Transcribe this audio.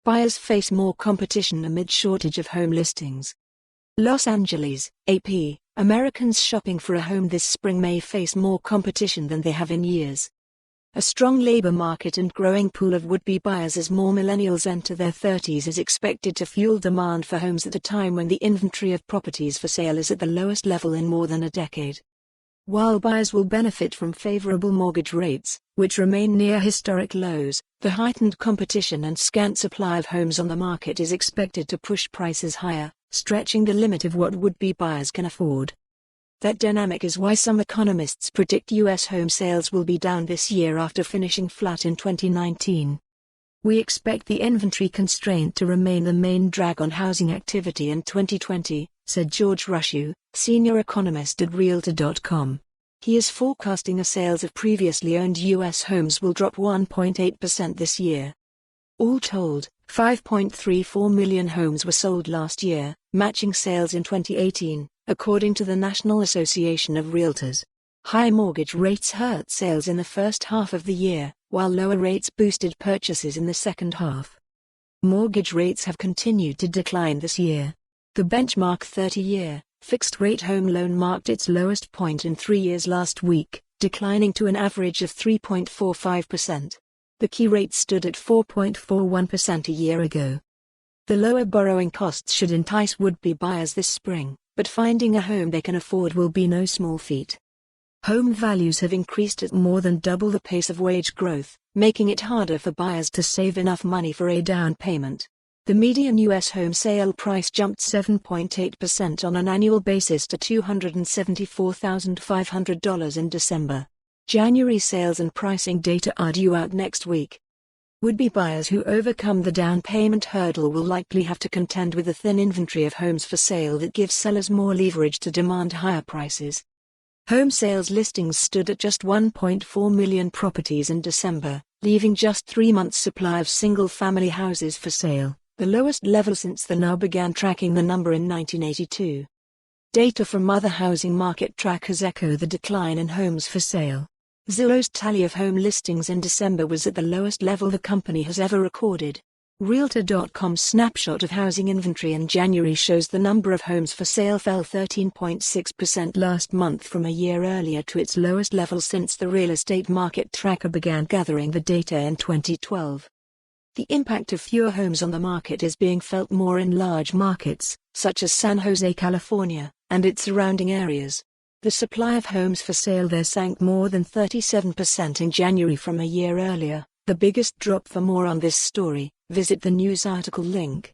Buyers face more competition amid shortage of home listings. Los Angeles, AP, Americans shopping for a home this spring may face more competition than they have in years. A strong labor market and growing pool of would-be buyers as more millennials enter their 30s is expected to fuel demand for homes at a time when the inventory of properties for sale is at the lowest level in more than a decade. While buyers will benefit from favorable mortgage rates, which remain near historic lows, the heightened competition and scant supply of homes on the market is expected to push prices higher, stretching the limit of what would-be buyers can afford. That dynamic is why some economists predict U.S. home sales will be down this year after finishing flat in 2019. We expect the inventory constraint to remain the main drag on housing activity in 2020, said George Ratiu, senior economist at Realtor.com. He is forecasting sales of previously owned U.S. homes will drop 1.8% this year. All told, 5.34 million homes were sold last year, matching sales in 2018, according to the National Association of Realtors. High mortgage rates hurt sales in the first half of the year, while lower rates boosted purchases in the second half. Mortgage rates have continued to decline this year. The benchmark 30-year, fixed-rate home loan marked its lowest point in 3 years last week, declining to an average of 3.45%. The key rate stood at 4.41% a year ago. The lower borrowing costs should entice would-be buyers this spring, but finding a home they can afford will be no small feat. Home values have increased at more than double the pace of wage growth, making it harder for buyers to save enough money for a down payment. The median U.S. home sale price jumped 7.8% on an annual basis to $274,500 in December. January sales and pricing data are due out next week. Would-be buyers who overcome the down payment hurdle will likely have to contend with a thin inventory of homes for sale that gives sellers more leverage to demand higher prices. Home sales listings stood at just 1.4 million properties in December, leaving just 3 months' supply of single-family houses for sale, the lowest level since the NAR began tracking the number in 1982. Data from other housing market trackers echo the decline in homes for sale. Zillow's tally of home listings in December was at the lowest level the company has ever recorded. Realtor.com's snapshot of housing inventory in January shows the number of homes for sale fell 13.6% last month from a year earlier to its lowest level since the real estate market tracker began gathering the data in 2012. The impact of fewer homes on the market is being felt more in large markets, such as San Jose, California, and its surrounding areas. The supply of homes for sale there sank more than 37% in January from a year earlier. The biggest drop. For more on this story, visit the news article link.